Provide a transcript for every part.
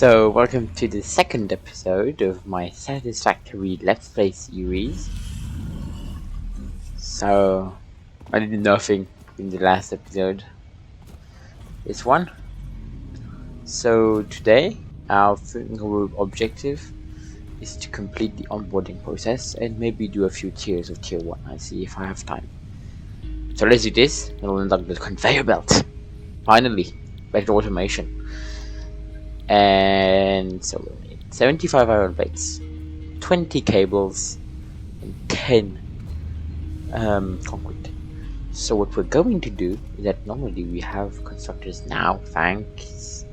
So, welcome to the second episode of my Satisfactory Let's Play series. So, I did nothing in the last episode. This one. So, today, our objective is to complete the onboarding process and maybe do a few tiers of tier 1. I see if I have time. So, let's do this. We'll unlock the conveyor belt. Finally, back to automation. And so, we'll need 75 iron plates, 20 cables, and 10 concrete. So what we're going to do is that normally we have constructors now, thanks.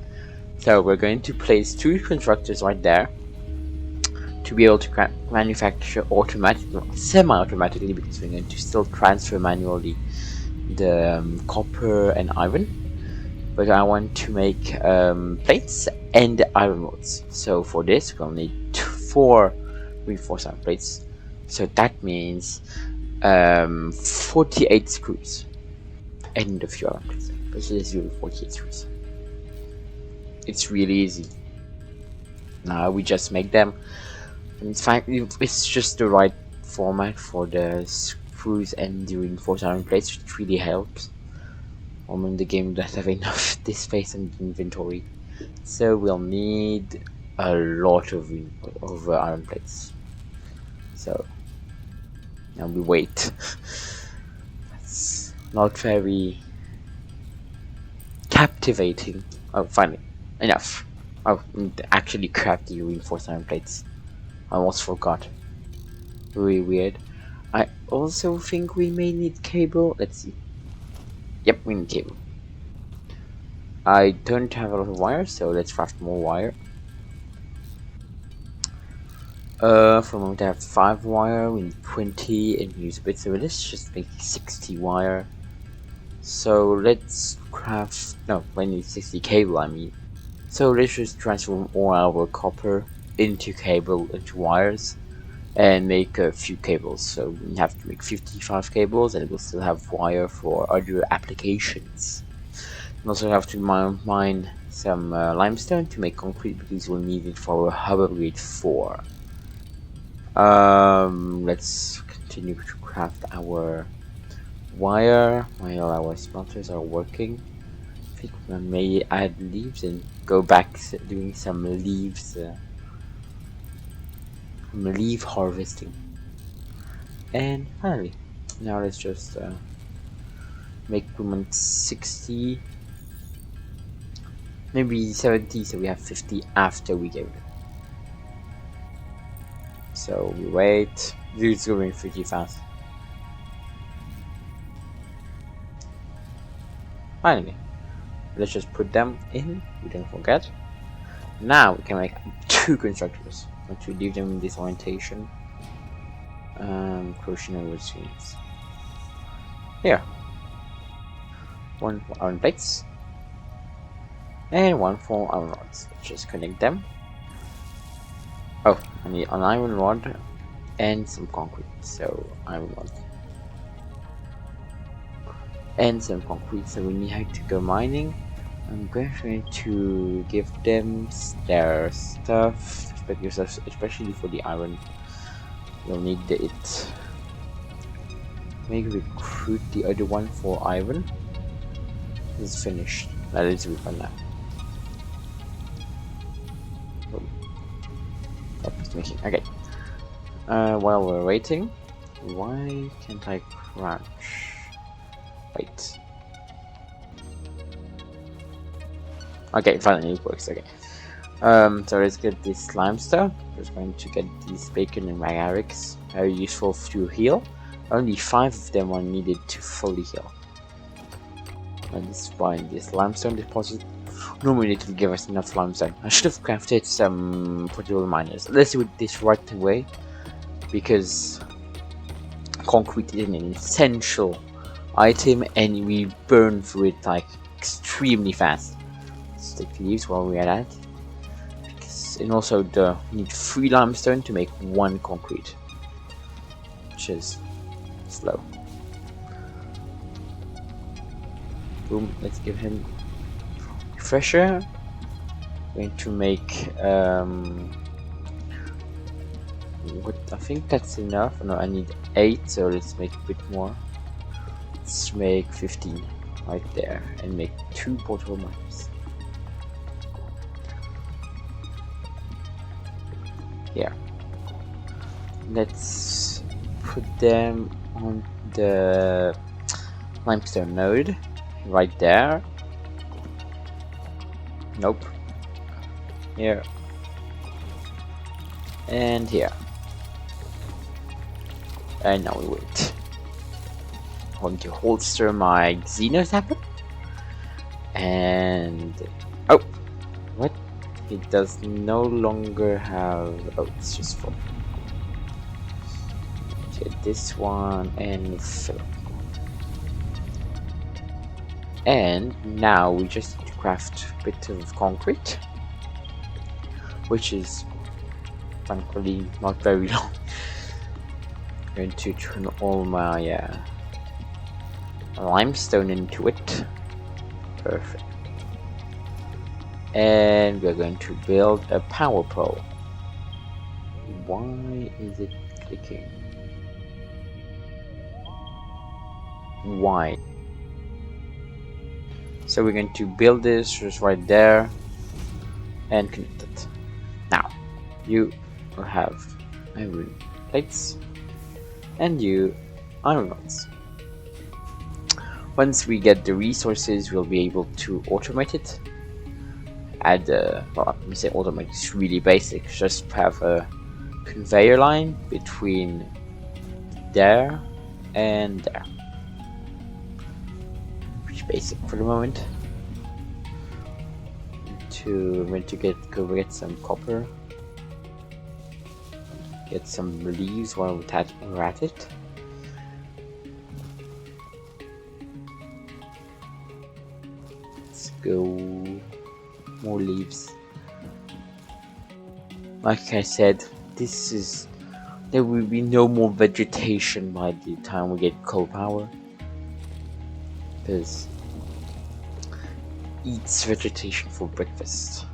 So we're going to place 2 constructors right there to be able to manufacture automatically, semi-automatically, because we're going to still transfer manually the copper and iron. But I want to make plates and iron rods. So for this we'll need 4 reinforced iron plates. So that means 48 screws and a few iron plates. But let's do 48 screws. It's really easy. Now we just make them. In fact, it's just the right format for the screws and the reinforced iron plates, which really helps. In the game doesn't have enough this space in the inventory, so we'll need a lot of iron plates. So now we wait. That's not very captivating. Oh, finally, enough. Oh, actually craft the reinforced iron plates. I almost forgot. Really weird. I also think we may need cable. Let's see. Yep, we need cable. I don't have a lot of wire, so let's craft more wire. For the moment I have 5 wire, we need 20 and we use a bit, so let's just make 60 wire. So let's craft, no, we need 60 cable I mean. So let's just transform all our copper into cable, into wires, and make a few cables. So we have to make 55 cables, and we'll still have wire for other applications. We also have to mine some limestone to make concrete, because we'll need it for our hub upgrade 4. Let's continue to craft our wire while our smelters are working. I think we may add leaves and go back doing some leaves, leaf harvesting. And finally, now let's just make women 60, maybe 70, so we have 50 after we get rid of it. So we wait. It's going pretty fast. Finally, let's just put them in. We don't forget. Now we can make 2 constructors. Once we leave them in this orientation. Crochet over screens. Here. 1 for iron plates. And 1 for iron rods. Let's just connect them. Oh, I need an iron rod and some concrete. So iron rod and some concrete. So we need to go mining. I'm going to give them their stuff, especially for the iron. We'll need it. Maybe recruit the other one for iron. It's finished. That is it for now. Making okay. While we're waiting, why can't I crouch? Wait. Okay, finally it works. Okay. So let's get this limestone. We're just going to get these bacon and magarics. Very useful to heal. Only 5 of them are needed to fully heal. And this is why this limestone deposit. Normally it will give us enough limestone. I should have crafted some portable miners. Let's do it this right away, because concrete is an essential item and we burn through it like extremely fast. Let's take leaves while we are at it. And also we need 3 limestone to make 1 concrete, which is slow. Boom, let's give him refresher. Going to make what, I think that's enough. No, I need 8, so let's make a bit more. Let's make 15 right there and make 2 portable miners. Here. Let's put them on the limestone node right there. Nope. Here. And here. And now we wait. I'm going to holster my Xenotapper. And oh, what? It does no longer have. Oh, it's just full. Okay, this one and fill. And now we just need to craft a bit of concrete, which is thankfully not very long. I'm going to turn all my limestone into it. Perfect. And we're going to build a power pole. Why is it clicking? Why? So we're going to build this just right there and connect it. Now, you will have iron plates and you iron rods. Once we get the resources, we'll be able to automate it. Add well, let me say automate, it's really basic. Just have a conveyor line between there and there. Pretty basic for the moment. I'm going to go get some copper. Get some leaves while we're at it. Let's go. More leaves. Like I said, there will be no more vegetation by the time we get coal power, because eats vegetation for breakfast.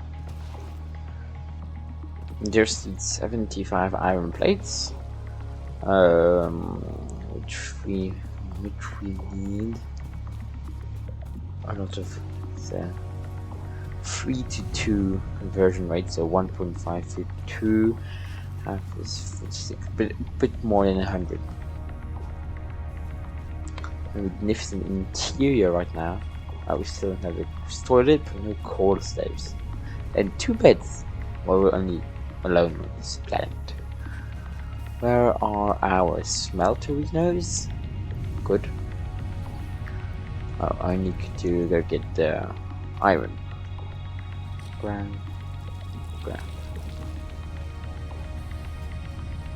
There's 75 iron plates, which we need a lot of. 3 to 2 conversion rate, so 1.5 to 2, half is 46, bit more than 100. A magnificent interior right now. We still have it restored, but no coal slaves. And 2 beds, while we're only alone on this planet. Where are our smelterinos? Good. Oh, I need to go get the iron. Ground,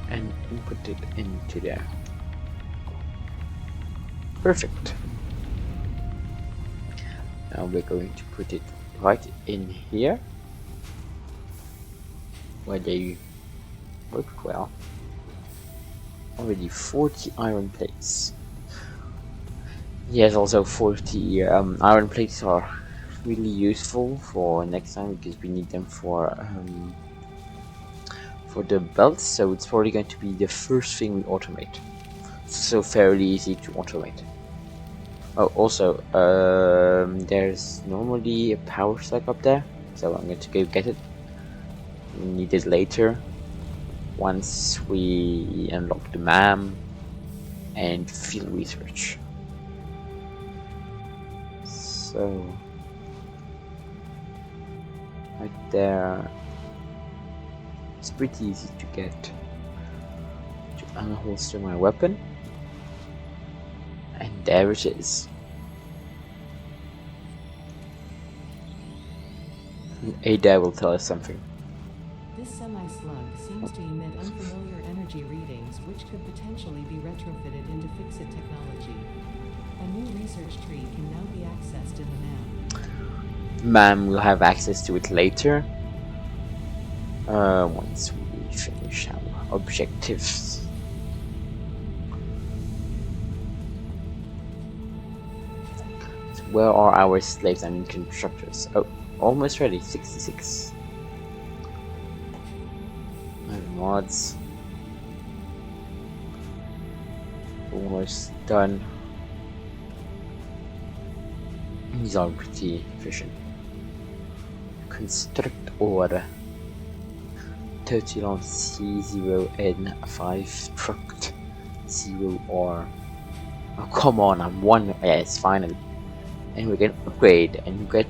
and input it into there. Perfect. Now we're going to put it right in here where they work well. Already 40 iron plates. Yes, also 40 iron plates are really useful for next time, because we need them for the belts, so it's probably going to be the first thing we automate. So fairly easy to automate. Oh, also, there's normally a power stack up there, so I'm going to go get it. We need it later, once we unlock the MAM and field research. So right there, it's pretty easy to get. To unholster my weapon, and there it is. And Ada will tell us something. This semi-slug seems to emit unfamiliar energy readings, which could potentially be retrofitted into Fixit technology. A new research tree can now be accessed in the MAM. MAM will have access to it later, once we finish our objectives. So where are our slaves? I mean constructors. Oh, almost ready. 66. rods. Almost done. These are pretty efficient. Construct order. 30 on C0N5 trucked 0R. Oh come on, I'm one. Yes, finally. And we can upgrade and get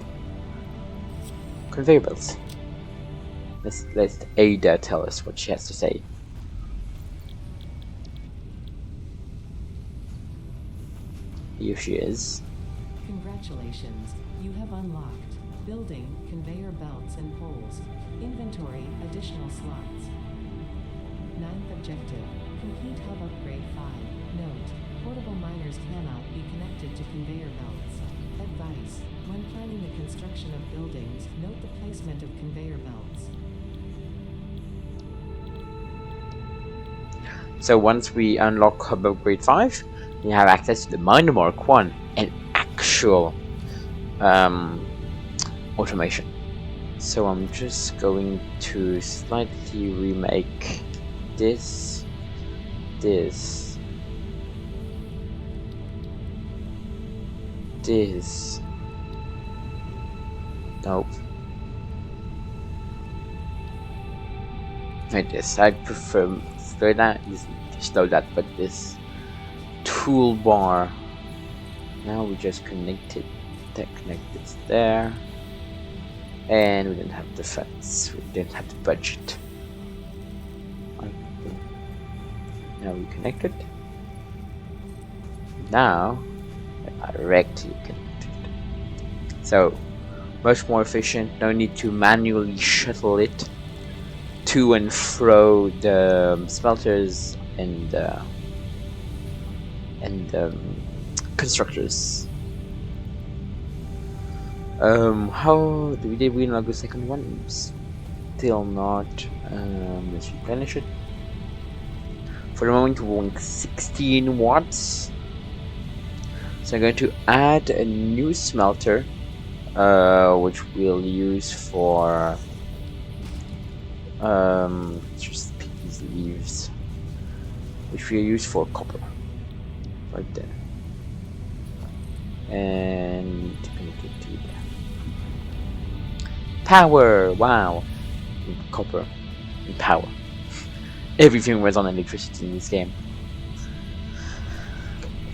conveyor belts. Let's Ada tell us what she has to say. Here she is. Congratulations, you have unlocked building, conveyor belts and poles. Inventory, additional slots. 9th objective, complete hub upgrade 5. Note, portable miners cannot be connected to conveyor belts. Advice, when planning the construction of buildings, note the placement of conveyor belts. So once we unlock hub upgrade 5, we have access to the miner mark 1 and actual automation. So I'm just going to slightly remake this. Nope. Like this. I prefer slow that, but this toolbar. Now we just connect this there. And we didn't have the funds. We didn't have the budget. Now we connect it. Now directly connected. So much more efficient. No need to manually shuttle it to and fro the smelters and constructors. How did we unlock the second one? Still not. Let's replenish it. For the moment, we want 16 watts. So I'm going to add a new smelter, which we'll use for. Just pick these leaves, which we'll use for copper, right there, and connect it to there. Power! Wow! Copper and power. Everything runs on electricity in this game.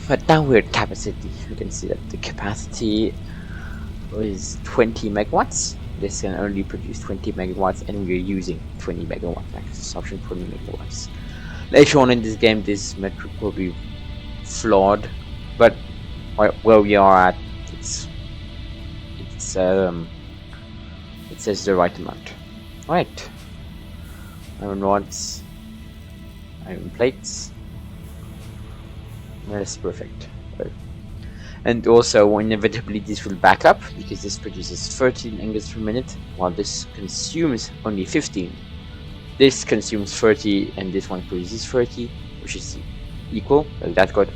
But now we're at capacity. You can see that the capacity is 20 megawatts. This can only produce 20 megawatts, and we're using 20 megawatts. Consumption 20 megawatts. Later on in this game, this metric will be flawed, but where we are at, it says the right amount. Right. Iron rods, iron plates. That's perfect. And also, inevitably, this will back up because this produces 13 ingots per minute, while this consumes only 15. This consumes 30, and this one produces 30, which is equal. Well, that's good.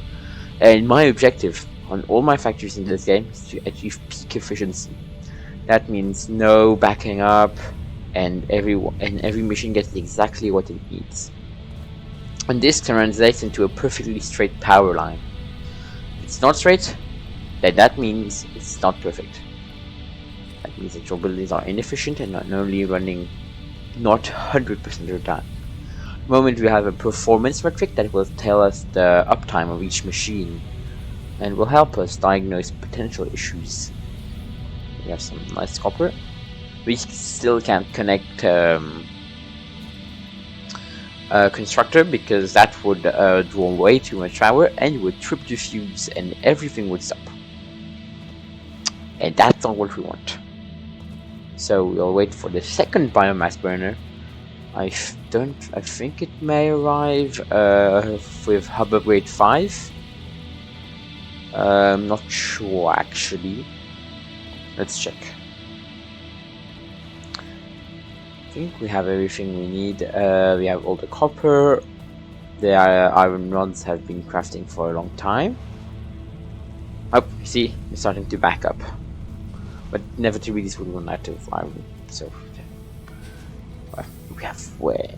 And my objective on all my factories in this game is to achieve peak efficiency. That means no backing up, and every machine gets exactly what it needs. And this translates into a perfectly straight power line. If it's not straight, then that means it's not perfect. That means that your buildings are inefficient and not only running not 100% of the time. The moment we have a performance metric that will tell us the uptime of each machine and will help us diagnose potential issues. We have some nice copper. We still can't connect constructor because that would draw way too much power and would trip the fuse and everything would stop. And that's not what we want. So we'll wait for the second biomass burner. I think it may arrive with hub upgrade 5. I'm not sure actually. Let's check. I think we have everything we need. We have all the copper. The iron rods have been crafting for a long time. Oh, see, we're starting to back up. But inevitably this will run out of iron. So we have where?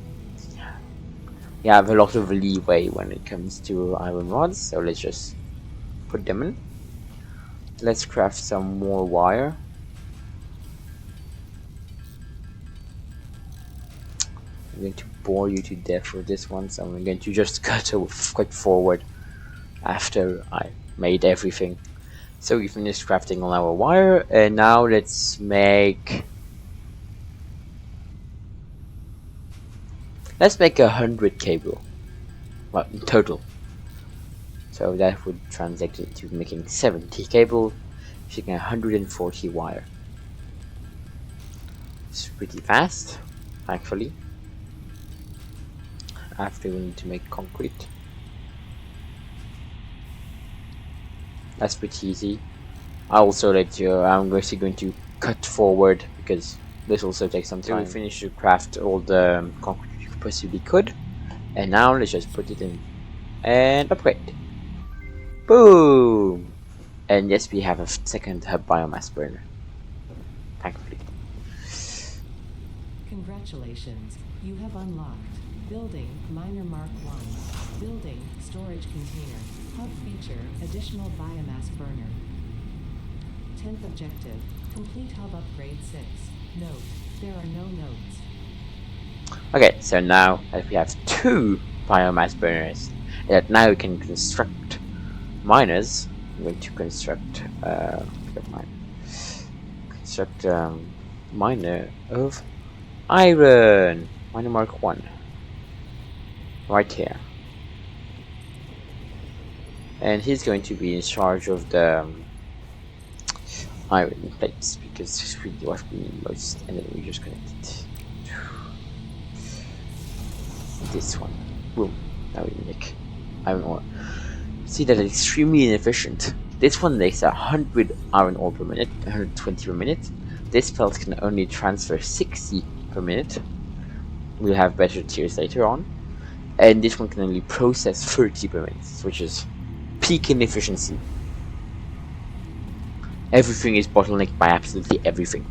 You have a lot of leeway when it comes to iron rods, so let's just put them in. Let's craft some more wire. I'm going to bore you to death with this one, so I'm going to just cut forward after I made everything. So we finished crafting all our wire, and now let's make 100 cable, well, in total. So that would translate into making 70 cable, making 140 wire. It's pretty fast, thankfully. After we need to make concrete. That's pretty easy. I also I'm actually going to cut forward because this also takes some time. So we finished to craft all the concrete we possibly could, and now let's just put it in and upgrade. Boom! And yes, we have a second hub biomass burner. Thankfully. Congratulations, you have unlocked Building Miner Mark 1. Building Storage Container. Hub feature Additional Biomass Burner. 10th objective, complete hub upgrade 6. Note, there are no notes. Okay, so now that we have 2 biomass burners, that now we can construct miners. I'm going to construct miner of iron. Miner Mark 1. Right here. And he's going to be in charge of the iron plates because it's really what we need most, and then we just connect it to this one. Boom. Now we make iron ore. See that it's extremely inefficient. This one makes 100 iron ore per minute, 120 per minute. This belt can only transfer 60 per minute. We'll have better tiers later on. And this one can only process 30 per minute, which is peak inefficiency. Everything is bottlenecked by absolutely everything.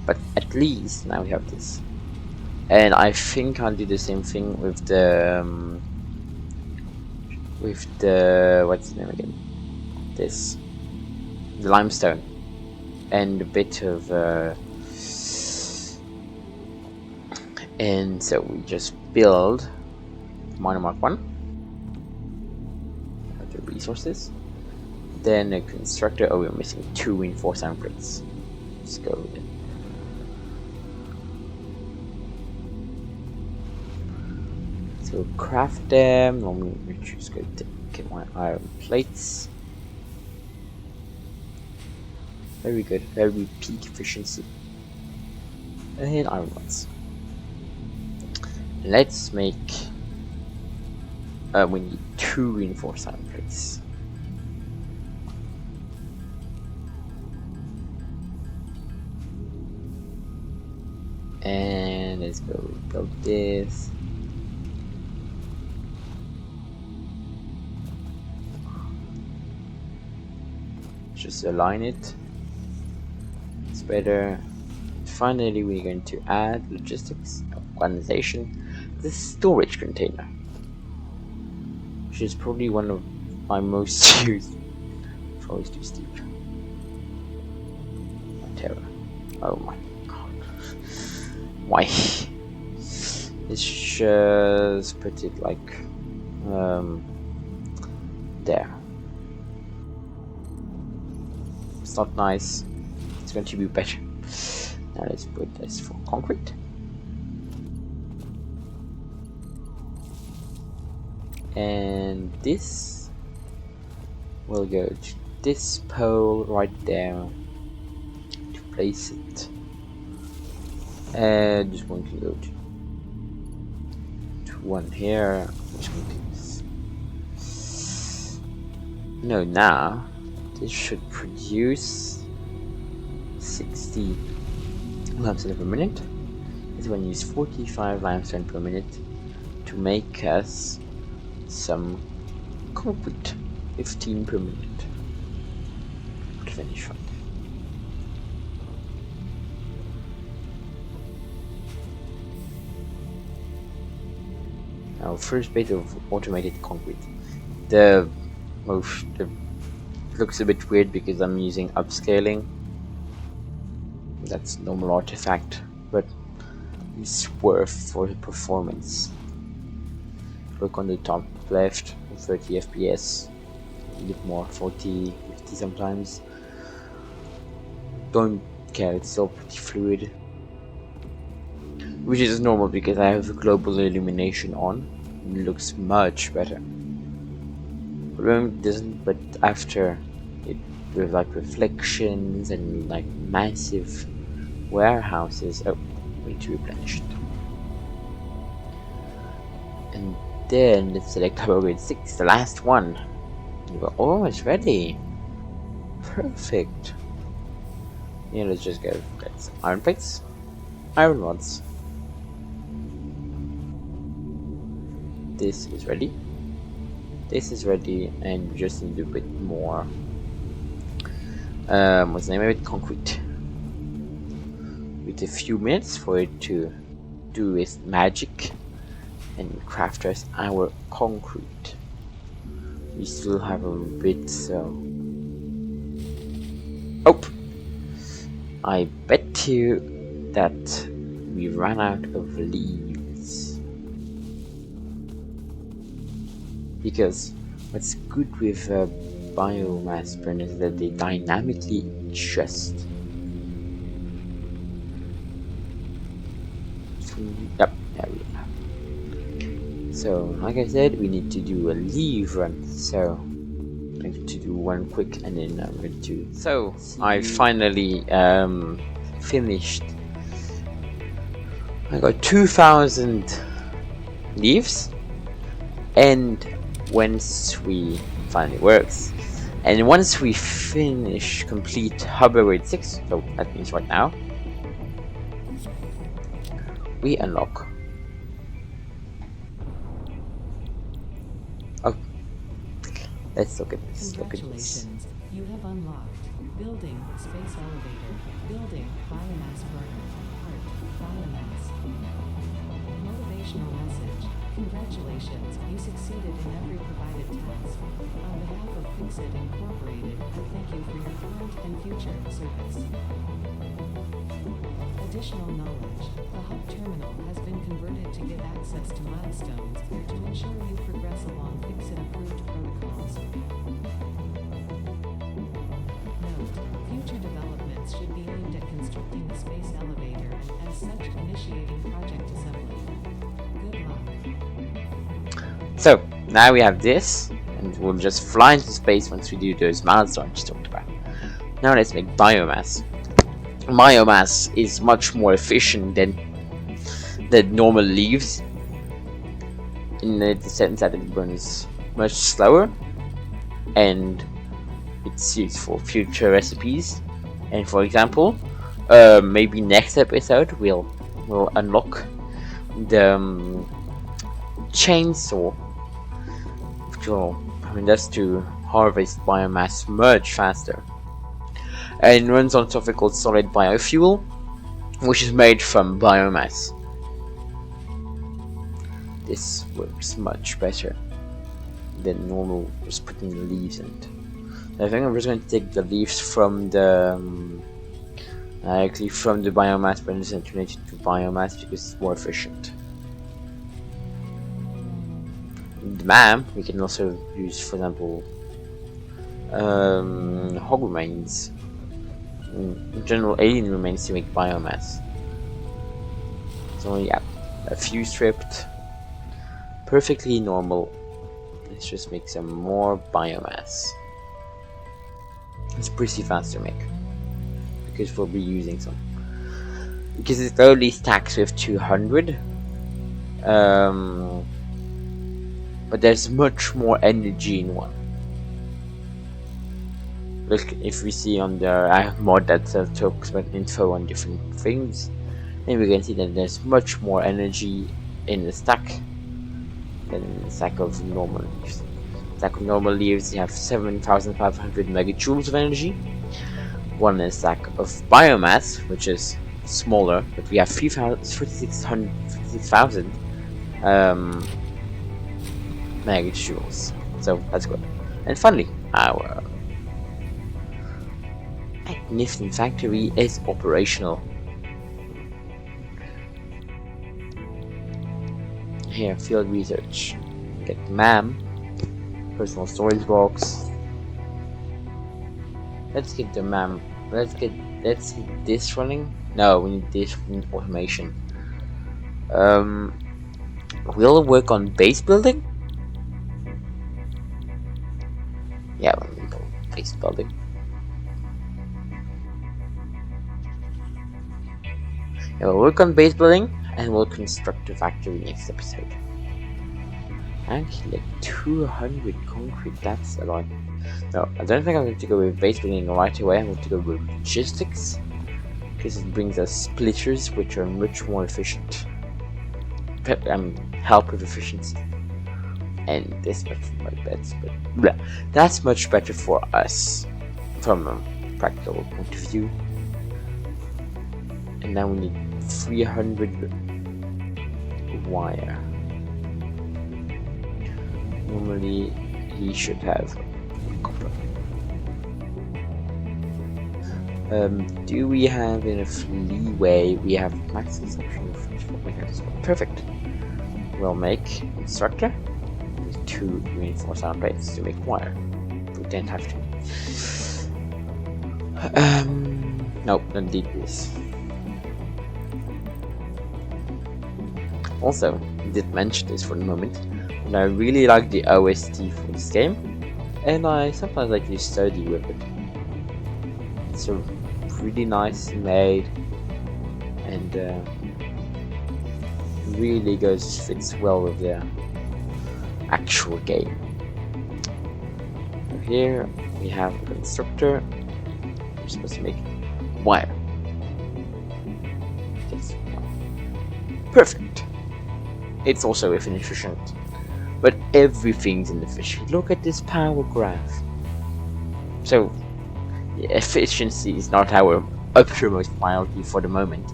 But at least now we have this. And I think I'll do the same thing with the what's the name again? The limestone, and a bit of and so we just build miner mark 1. The resources. Then a constructor. Oh, we're missing 2 reinforced iron plates. Let's go with it. So craft them. Normally we just go to get my iron plates. Very good. Very peak efficiency. And iron rods. Let's make. We need 2 reinforced iron plates. And let's go build this. Just align it. It's better. Finally, we're going to add logistics organization, the storage container, which is probably one of my most used. It's always too steep. Terror. Oh my god. Why? Let's just put it like there. It's not nice. It's going to be better. Now let's put this for concrete. And this will go to this pole right there to place it. And just going to go to one here. Just going to do this. No, now this should produce 60 limestone per minute. This one use 45 limestone per minute to make us some concrete. 15 per minute. Finish right. our first bit of automated concrete. The most looks a bit weird because I'm using upscaling. That's normal artifact, but it's worth for the performance. Look on the top left, 30 FPS, a bit more, 40, 50 sometimes. Don't care, it's still pretty fluid. Which is normal because I have global illumination on. It looks much better. Remember it doesn't, but after it with like reflections and like massive warehouses. Oh, we need to replenish it. And then let's select upgrade 6, the last one. We're almost ready. Perfect. Yeah, let's just go get some iron plates, iron rods. This is ready. This is ready, and we just need a bit more. What's the name of it? Concrete. With a few minutes for it to do its magic and craft us our concrete. We still have a bit, so. Oh! I bet you that we ran out of leaves. Because what's good with biomass burners is that they dynamically adjust. Yep, there we go. So, like I said, we need to do a leave run. So, I'm going to do one quick and then I'm going to. So, I finally finished. I got 2,000 leaves, and once we finally works, and once we finish complete upgrade 6, so that means right now, we unlock. Oh, let's look at this. Look at this. Congratulations, you have unlocked building space elevator, building biomass burner, heart biomass. Motivational message. Congratulations, you succeeded in every provided task. On behalf of Fixit Incorporated, I thank you for your current and future service. Additional knowledge. The hub terminal has been converted to give access to milestones to ensure you progress along Fixit approved protocols. Note, future developments should be aimed at constructing the space elevator and as such initiating project assembly. Good luck. So now we have this, and we'll just fly into space once we do those milestones talked about. Now let's make biomass. Biomass is much more efficient than the normal leaves, in the sense that it burns much slower, and it's used for future recipes. And for example, maybe next episode we'll unlock the chainsaw, which will permit us to harvest biomass much faster. And runs on something called solid biofuel, which is made from biomass. This works much better than normal just putting the leaves in it. I think I'm just going to take the leaves from the actually from the biomass burners and turn it into biomass because it's more efficient. The MAM we can also use, for example, hog remains. In general, alien remains to make biomass. So yeah, a few stripped, perfectly normal. Let's just make some more biomass. It's pretty fast to make because we'll be using some. Because it only stacks with 200, but there's much more energy in one. Look, if we see on the mod that talks about info on different things, then we can see that there's much more energy in the stack than in the stack of normal leaves. Stack of normal leaves, you have 7,500 megajoules of energy. One in a stack of biomass, which is smaller, but we have 36,000 megajoules. So that's good. And finally, our magnificent factory is operational. Here, field research. Get the MAM, personal storage box. Let's get the MAM. Let's get this running. No, we need this automation. We'll work on base building. Yeah, we'll go base building. Yeah, we'll work on base building and we'll construct a factory next episode. Actually, like 200 concrete, that's a lot. No, I don't think I'm going to go with base building right away. I'm going to go with logistics because it brings us splitters, which are much more efficient. Help with efficiency. And this much for my bets, but blah, that's much better for us from a practical point of view. And now we need 300 wire. Normally he should have copper. Do we have enough leeway? We have max consumption of perfect. We'll make instructor with 2 reinforced iron plates to make wire. We don't have to. Nope, don't need this. Also, I did mention this for the moment, and I really like the OST for this game, and I sometimes like to study with it. It's a really nice made, and really fits well with the actual game. So here we have the constructor. We're supposed to make wire. Yes. Perfect. It's also inefficient, but everything's inefficient. Look at this power graph. So, efficiency is not our uppermost priority for the moment,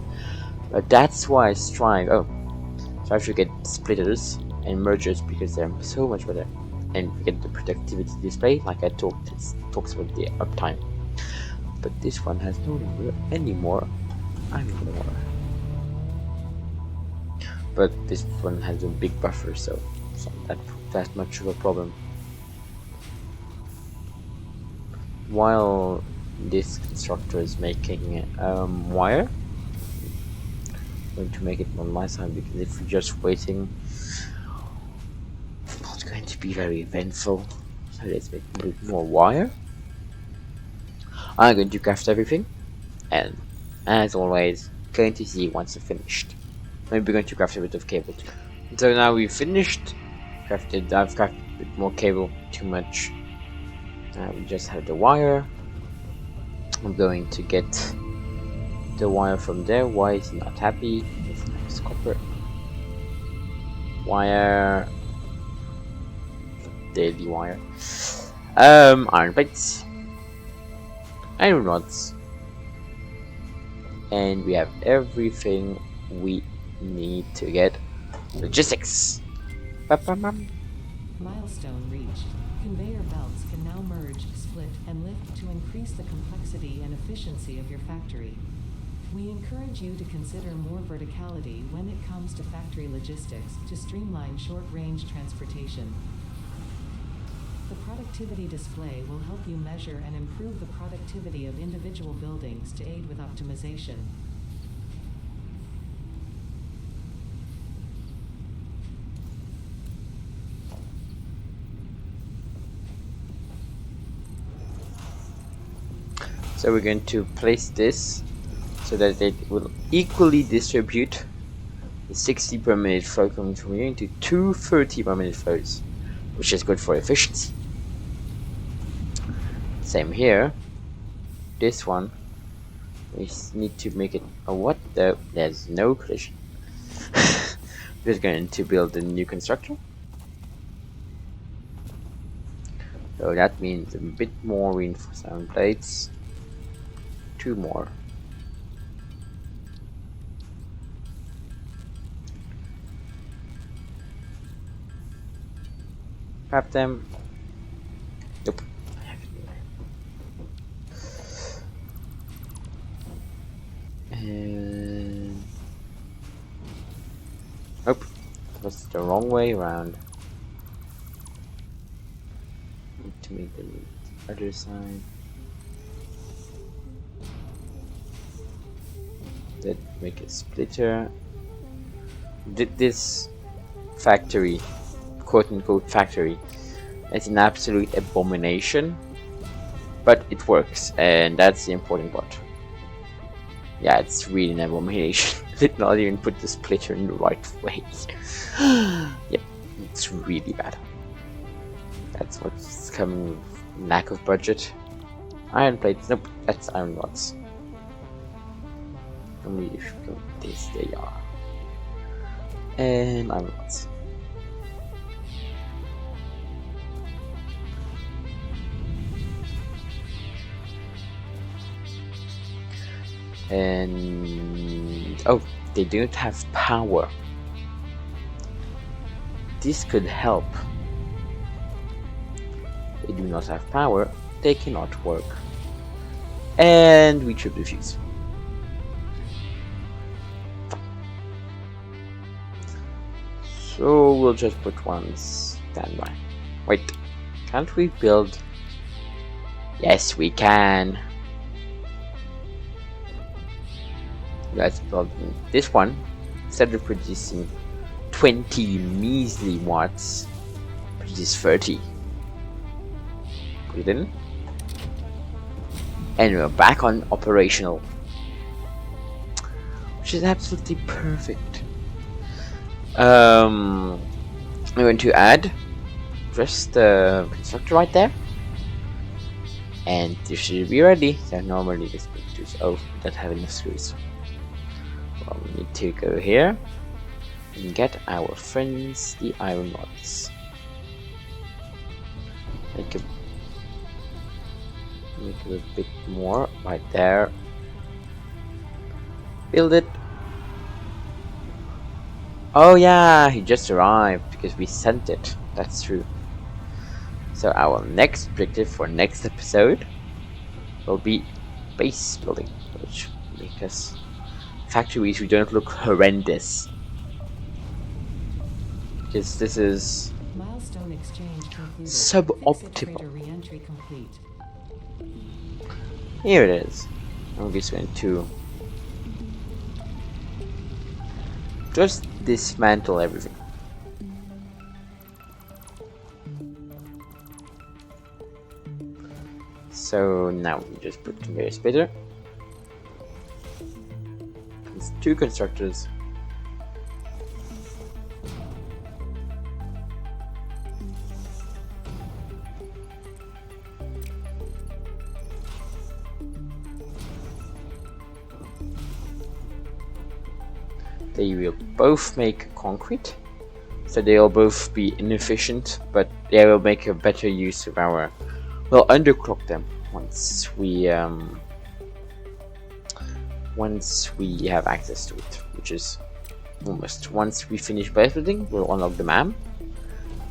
but that's why I strive. Oh, so I should get splitters and mergers because they're so much better, and we get the productivity display like I talked. It talks about the uptime, but this one has no longer anymore. But this one has a big buffer, so it's not that much of a problem. While this constructor is making wire, I'm going to make it on my side because if we're just waiting, it's not going to be very eventful. So let's make a bit more wire. I'm going to craft everything, and as always, going to see once it's finished. Maybe going to craft a bit of cable too. So now we've finished. I've crafted a bit more cable, too much. We just have the wire. I'm going to get the wire from there. Why is he not happy? It's copper. Wire. Daily wire. Iron plates. Iron rods. And we have everything we need to get logistics. Milestone reached. Conveyor belts can now merge, split, and lift to increase the complexity and efficiency of your factory. We encourage you to consider more verticality when it comes to factory logistics to streamline short-range transportation. The productivity display will help you measure and improve the productivity of individual buildings to aid with optimization. So we're going to place this so that it will equally distribute the 60 per minute flow coming from here into 230 per minute flows, which is good for efficiency. Same here. This one, we need to make it a what? There's no collision. We're going to build a new constructor. So that means a bit more reinforced iron plates. 2 more. Grab them. Nope. And nope. That's the wrong way around. Need to make them the other side. That make a splitter. This factory, quote unquote factory, is an absolute abomination, but it works, and that's the important part. Yeah, it's really an abomination. Did not even put the splitter in the right way. Yep, it's really bad. That's what's coming with lack of budget. Iron plates, nope, that's iron rods. Only if you go this, they are. And iron rods. And oh, they don't have power. This could help. They do not have power, they cannot work. And we trip the fuse. So we'll just put one standby. Wait, can't we build? Yes, we can. Let's build this one. Instead of producing 20 measly watts, produce 30. Put it in. And we're back on operational. Which is absolutely perfect. I'm going to add just the constructor right there. And this should be ready. So normally this produces, oh, we don't have enough screws. Well, we need to go here and get our friends the iron rods. Make a bit more right there. Build it. Oh yeah, he just arrived because we sent it. That's true. So our next objective for next episode will be base building, which will make us factories who don't look horrendous. Because this is Milestone exchange concluded. suboptimal. Re-entry complete. Here it is. I'm just going to just dismantle everything. So now we just put conveyor splitter. It's 2 constructors. They will both make concrete, so they will both be inefficient, but they will make a better use of our. We'll underclock them once we have access to it, which is almost once we finish building. We'll unlock the MAM,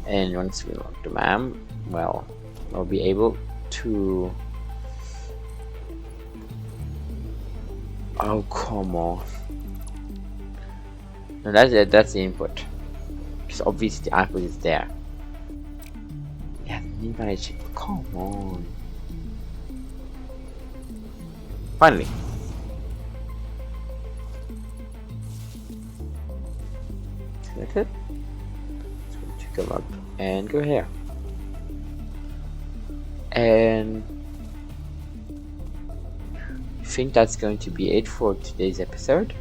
and once we unlock the MAM, well, we'll be able to. Oh come on! No, that's the input, because obviously the output is there. Yeah, come on. Finally. Select it. It's going to come up and go here. And I think that's going to be it for today's episode.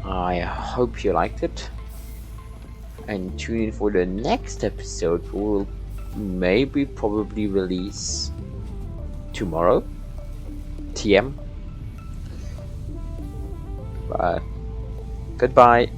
I hope you liked it. And tune in for the next episode. We'll probably release tomorrow TM. But goodbye.